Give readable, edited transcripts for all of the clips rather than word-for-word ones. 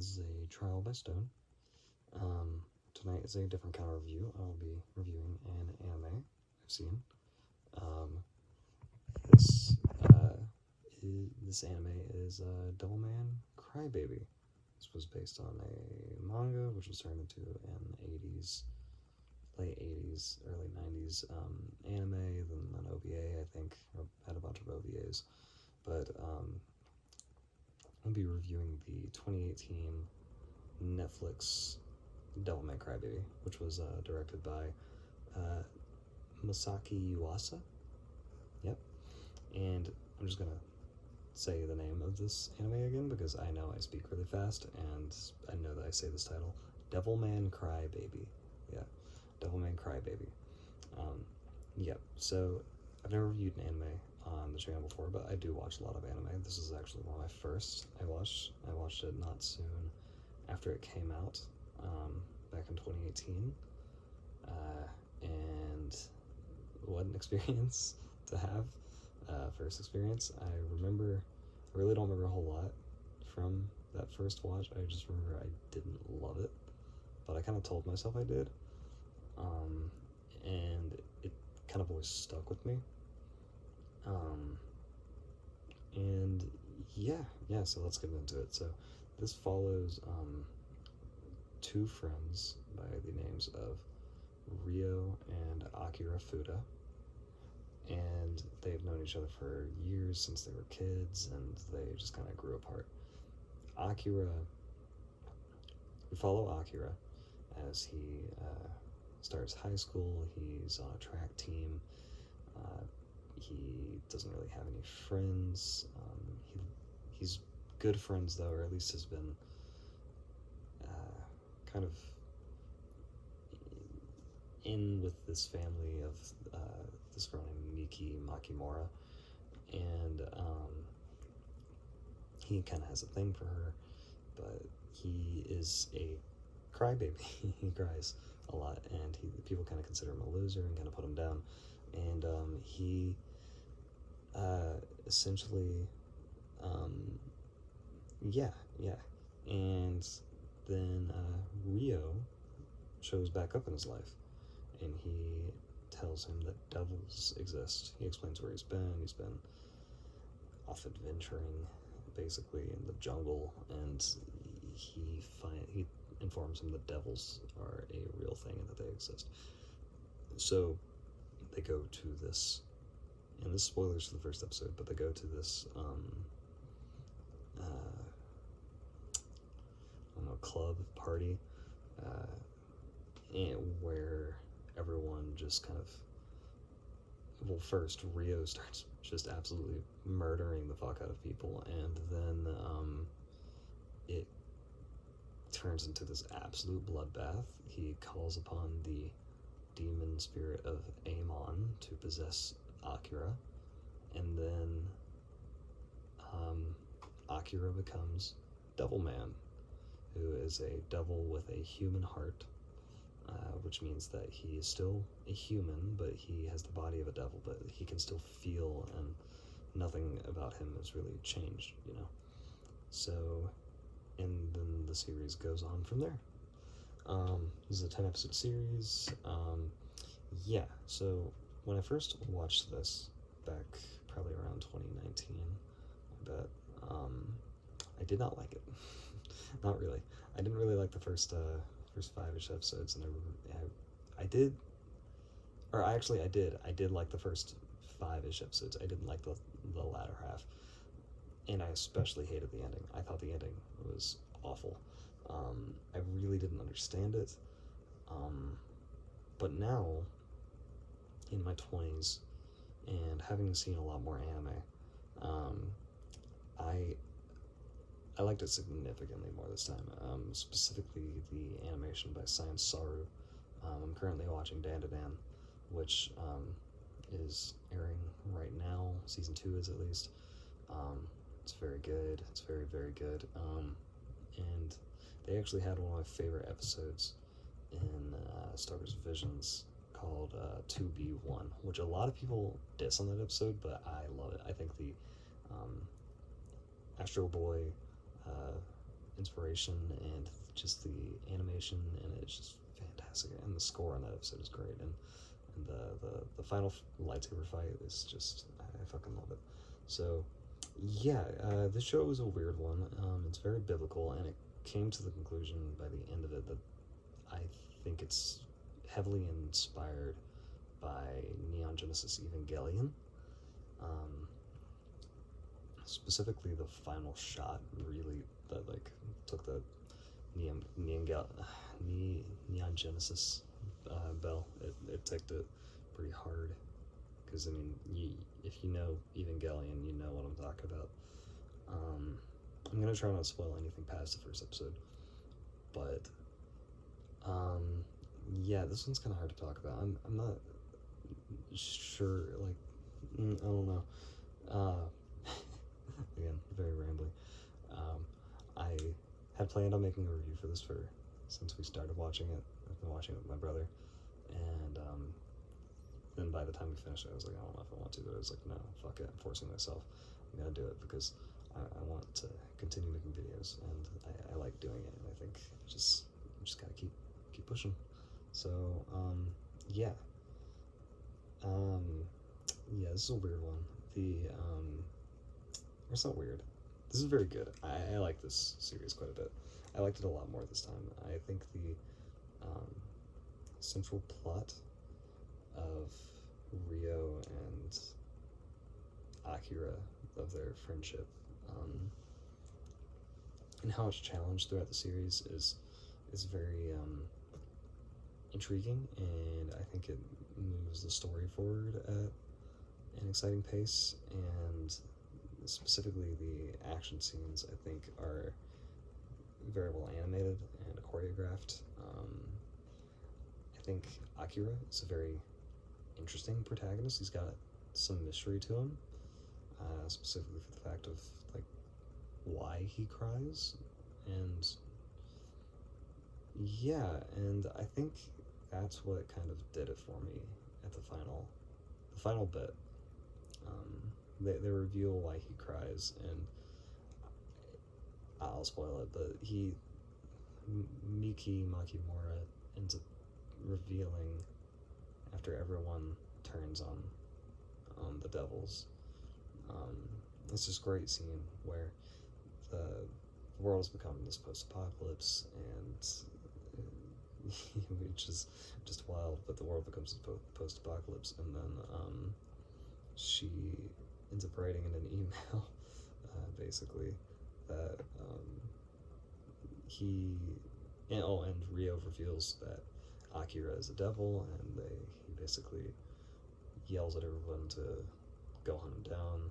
this is a Trial by Stone. Tonight is a different kind of review. I'll be reviewing an anime I've seen. This this anime is Devilman Crybaby. This was based on a manga, which was turned into an 80s, late 80s, early 90s anime, then an OVA, I think, or had a bunch of OVAs. But I'll be reviewing the 2018 Netflix Devilman Crybaby, which was directed by Masaki Yuasa. Yep. And I'm just gonna say the name of this anime again because I know I speak really fast and I know that I say this title. Devilman Crybaby. Yeah. Devilman Crybaby. Yep. So I've never reviewed an anime on the channel before, but I do watch a lot of anime. This is actually one of my first I watched it not soon after it came out, back in 2018. And what an experience to have. First experience. I really don't remember a whole lot from that first watch. I just remember I didn't love it, but I kind of told myself I did. And it kind of always stuck with me. And yeah, so let's get into it. So this follows two friends by the names of Ryo and Akira Fuda, and they've known each other for years since they were kids, and they just kind of grew apart. We follow Akira as he starts high school. He's on a track team. He doesn't really have any friends. He's good friends though, or at least has been kind of in with this family of this girl named Miki Makimura, and he kind of has a thing for her, but he is a crybaby. He cries a lot, and people kind of consider him a loser and kind of put him down, and he essentially and then Ryo shows back up in his life, and he tells him that devils exist. He explains where he's been. He's been off adventuring, basically, in the jungle, and he informs him that devils are a real thing and that they exist. So they go to this, and this is spoilers for the first episode, but they go to this club party, where everyone just kind of, well, first Ryo starts just absolutely murdering the fuck out of people, and then it turns into this absolute bloodbath. He calls upon the demon spirit of Amon to possess Akira, and then Akira becomes Devilman, who is a devil with a human heart, which means that he is still a human, but he has the body of a devil, but he can still feel, and nothing about him has really changed, So, and then the series goes on from there. This is a 10-episode series. So when I first watched this, back probably around 2019, I bet, I did not like it. Not really. I didn't really like the first 5-ish episodes, and I did like the first 5-ish episodes. I didn't like the latter half, and I especially hated the ending. I thought the ending was awful. I really didn't understand it, but now, in my 20s, and having seen a lot more anime, I liked it significantly more this time, specifically the animation by Science Saru. I'm currently watching Dan to Dan, which is airing right now. Season 2 is, at least. It's very good. It's very, very good. And they actually had one of my favorite episodes in Star Wars Visions called 2B1, which a lot of people diss on that episode, but I love it. I think the Astro Boy inspiration and just the animation, and it's just fantastic. And the score on that episode is great, and the final lightsaber fight is just, I fucking love it. So yeah, this show was a weird one. It's very biblical, and it came to the conclusion by the end of it that I think it's heavily inspired by Neon Genesis Evangelion. Specifically, the final shot really that like took the Neon Genesis bell. It ticked it pretty hard, because I mean, if you know Evangelion, you know what I'm talking about. I'm gonna try not to spoil anything past the first episode, but yeah, this one's kind of hard to talk about. I'm not sure, like, I don't know. Again, very rambling. I had planned on making a review for this since we started watching it. I've been watching it with my brother, and then by the time we finished it, I was like, I don't know if I want to, but I was like, no, fuck it, I'm forcing myself. I'm gonna do it because I want to continue making videos, and I like doing it, and I think I just gotta keep pushing. So yeah, this is a weird one. It's not weird. This is very good. I like this series quite a bit. I liked it a lot more this time. I think the central plot of Rio and Akira, of their friendship, and how it's challenged throughout the series is very intriguing, and I think it moves the story forward at an exciting pace, and specifically the action scenes, I think, are very well animated and choreographed. I think Akira is a very interesting protagonist. He's got some mystery to him, specifically for the fact of like why he cries, and yeah, and I think that's what kind of did it for me at the final bit. They reveal why he cries, and I'll spoil it, but Miki Makimura ends up revealing, after everyone turns on the devils. It's this great scene where the world has become this post-apocalypse, and which is just wild, but the world becomes a post-apocalypse, and then she ends up writing in an email, basically, that and Rio reveals that Akira is a devil, and he basically yells at everyone to go hunt him down.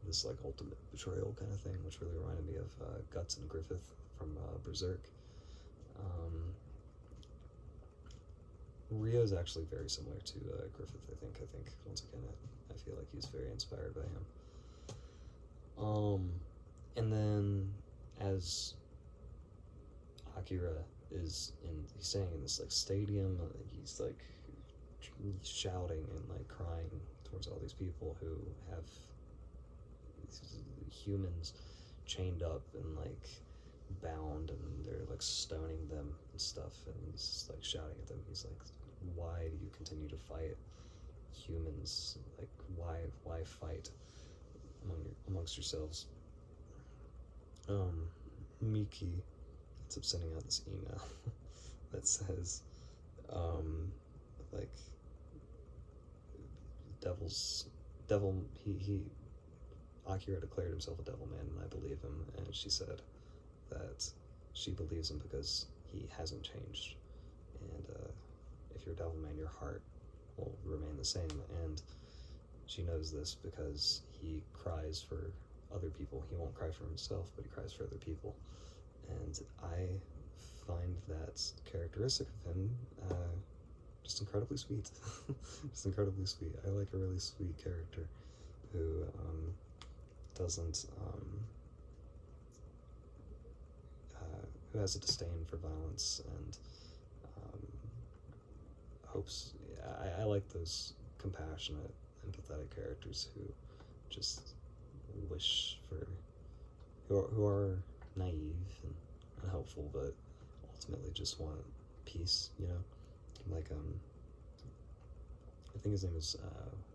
This like ultimate betrayal kind of thing, which really reminded me of Guts and Griffith from Berserk. Rio is actually very similar to Griffith. I think once again, I feel like he's very inspired by him. And then as Akira he's staying in this like stadium, he's like shouting and like crying towards all these people who have humans chained up and like bound, and they're like stoning them and stuff, and he's just like shouting at them. He's like, why do you continue to fight humans? Like, why fight amongst yourselves? Miki ends up sending out this email that says, like, Akira declared himself a devil man, and I believe him. And she said that she believes him because he hasn't changed, and if you're a devil man, your heart will remain the same. And she knows this because he cries for other people. He won't cry for himself, but he cries for other people. And I find that characteristic of him just incredibly sweet. Just incredibly sweet. I like a really sweet character who doesn't who has a disdain for violence and hopes. I like those compassionate, empathetic characters who just wish for who are naive and hopeful, but ultimately just want peace, you know? Like, I think his name is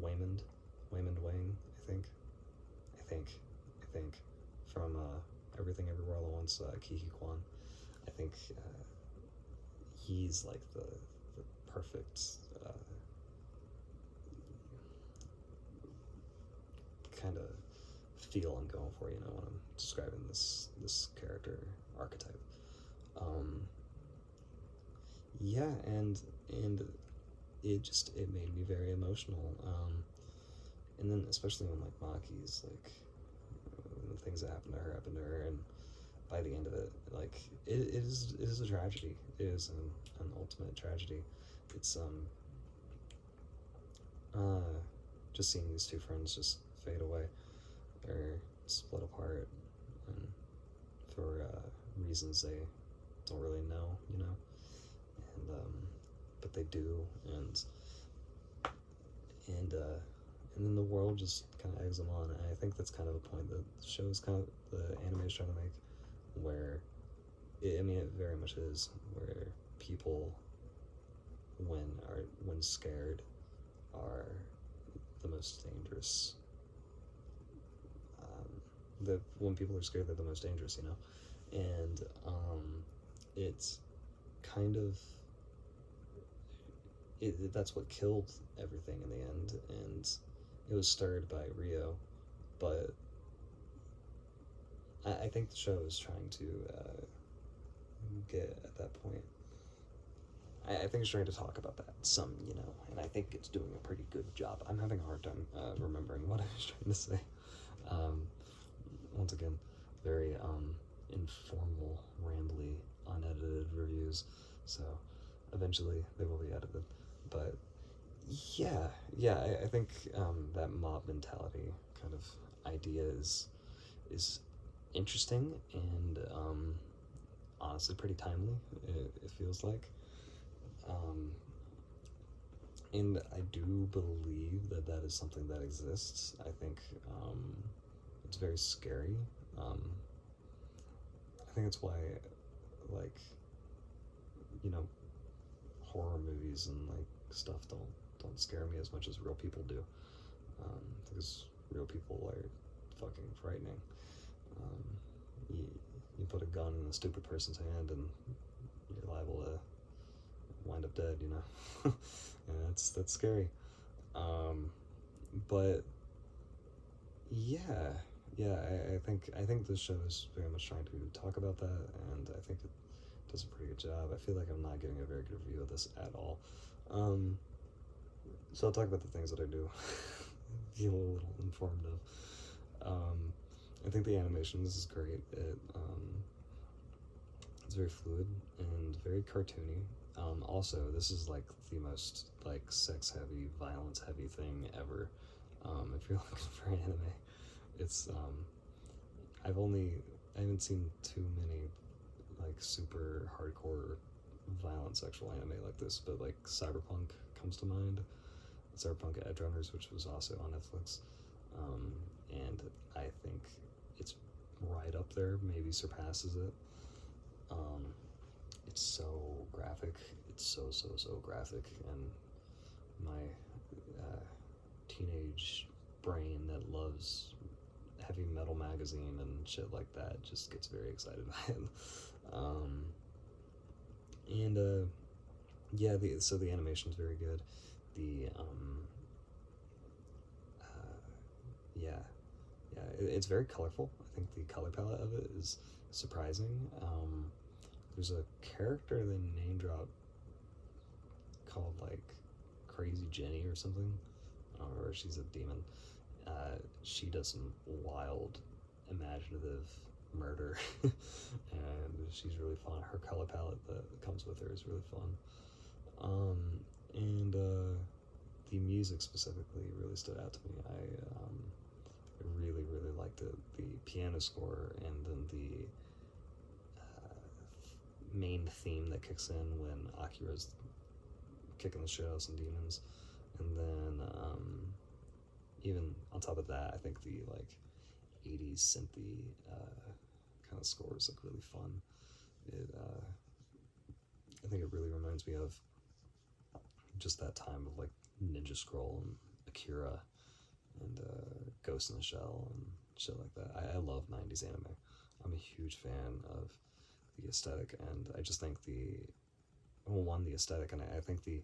Waymond Wang, I think, from Everything Everywhere All at Once, Kihi Kwan. I think he's like the perfect kind of feel I'm going for, you know, when I'm describing this character archetype. Yeah, and it made me very emotional. And then especially when like Maki's like when the things that happened to her, and by the end of it, like it is a tragedy. It is an ultimate tragedy. It's just seeing these two friends just fade away or split apart, and for reasons they don't really know, you know, and but they do, and then the world just kind of eggs them on. And I think that's kind of a point that the show is kind of, the anime is trying to make, where it very much is, where people when scared are the most dangerous. When people are scared, they're the most dangerous, you know, and it's kind of that's what killed everything in the end, and it was stirred by Rio, but I think the show is trying to get at that point. I think it's trying to talk about that some, you know, and I think it's doing a pretty good job. I'm having a hard time remembering what I was trying to say. Once again, very informal, rambly, unedited reviews, so eventually they will be edited. But yeah, I think that mob mentality kind of idea is interesting and honestly pretty timely. It feels like, and I do believe that is something that exists. I think it's very scary. I think it's why, like, you know, horror movies and like stuff don't scare me as much as real people do, because real people are fucking frightening. You put a gun in a stupid person's hand and you're liable to wind up dead, you know. And that's scary. But yeah, I think this show is very much trying to talk about that, and I think it does a pretty good job. I feel like I'm not giving a very good review of this at all. So I'll talk about the things that I do feel a little informative. I think the animation is great. It's very fluid and very cartoony. Also, this is like the most like sex heavy, violence heavy thing ever. If you're looking for anime, it's I haven't seen too many like super hardcore violent sexual anime like this, but like Cyberpunk comes to mind. Cyberpunk Edge Runners, which was also on Netflix, and I think it's right up there, maybe surpasses it. It's so graphic. It's so graphic, and my teenage brain that loves heavy metal magazine and shit like that just gets very excited by it. And yeah, so the animation is very good. The it's very colorful. I think the color palette of it is surprising. There's a character they name drop called like Crazy Jenny or something, or she's a demon. She does some wild, imaginative murder, and she's really fun. Her color palette that comes with her is really fun. And the music specifically really stood out to me. I really liked it. The piano score, and then the main theme that kicks in when Akira's kicking the shit out of some demons, and then even on top of that, I think the like 80s synthy kind of the score is like really fun. It I think it really reminds me of just that time of like Ninja Scroll and Akira and Ghost in the Shell and shit like that. I love 90s anime. I'm a huge fan of the aesthetic, and I just think the aesthetic, and I think the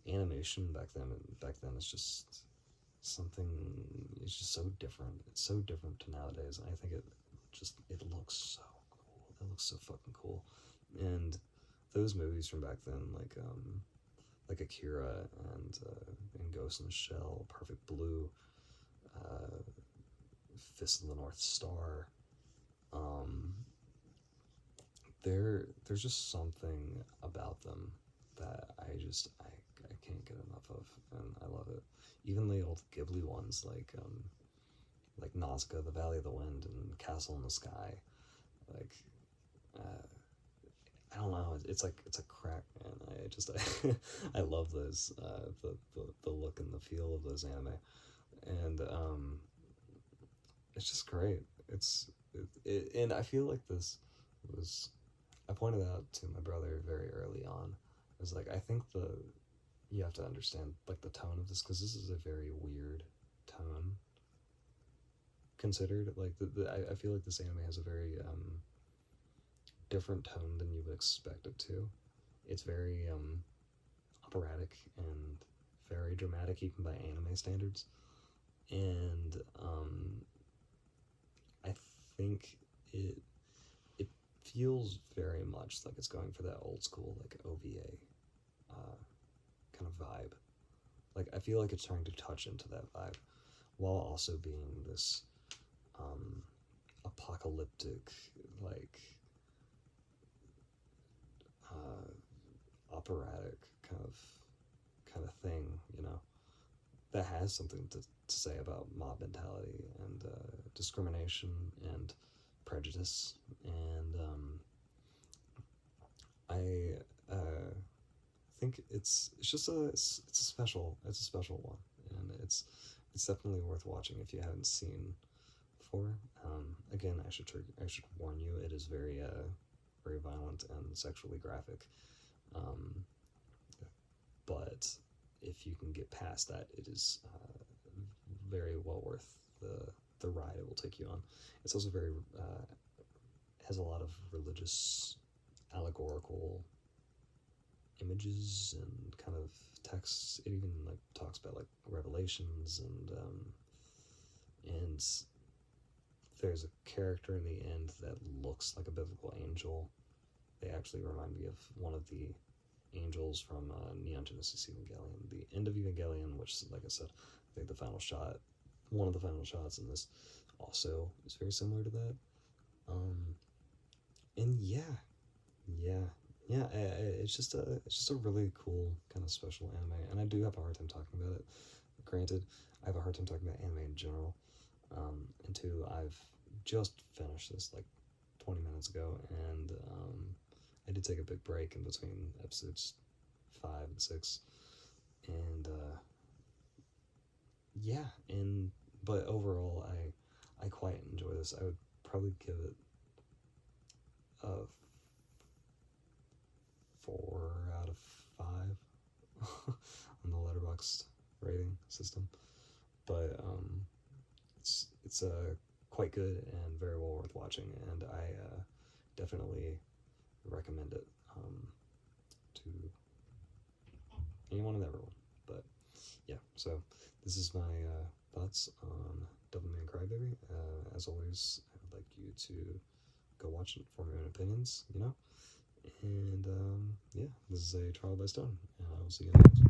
animation back then is just something. It's just so different. It's so different to nowadays, and I think it looks so cool. It looks so fucking cool, and those movies from back then, like Akira and Ghost in the Shell, Perfect Blue, Fist of the North Star. There's just something about them that I can't get enough of, and I love it. Even the old Ghibli ones, like Nausicaa, The Valley of the Wind, and Castle in the Sky. Like, I don't know. It's like crack, man. I love those. The look and the feel of those anime, and it's just great. And I feel like this was. I pointed out to my brother very early on. I was like, I think you have to understand like the tone of this, because this is a very weird tone. Considered like I feel like this anime has a very different tone than you would expect it to. It's very operatic and very dramatic, even by anime standards. And I think it feels very much like it's going for that old school like OVA kind of vibe. Like I feel like it's trying to touch into that vibe while also being this apocalyptic, like operatic kind of thing, you know, that has something to say about mob mentality and discrimination and prejudice. And I think it's a special one, and it's definitely worth watching if you haven't seen before. Again, I should warn you, it is very very violent and sexually graphic. But if you can get past that, it is very well worth the ride it will take you on. It's also very has a lot of religious, allegorical images and kind of texts. It even like talks about like revelations, and there's a character in the end that looks like a biblical angel. They actually remind me of one of the angels from Neon Genesis Evangelion, the end of Evangelion, which, like I said, I think one of the final shots in this also is very similar to that. And it's just a really cool kind of special anime, and I do have a hard time talking about it. Granted, I have a hard time talking about anime in general. And two, I've just finished this like 20 minutes ago, and I did take a big break in between episodes 5 and 6, and but overall, I quite enjoy this. I would probably give it a 4 out of 5 on the Letterboxd rating system, but it's quite good and very well worth watching, and I definitely recommend it to anyone and everyone. But yeah, so this is my thoughts on Devilman Crybaby. As always, I would like you to go watch it, form your own opinions, you know. And yeah, this is a trial by stone, and I will see you next.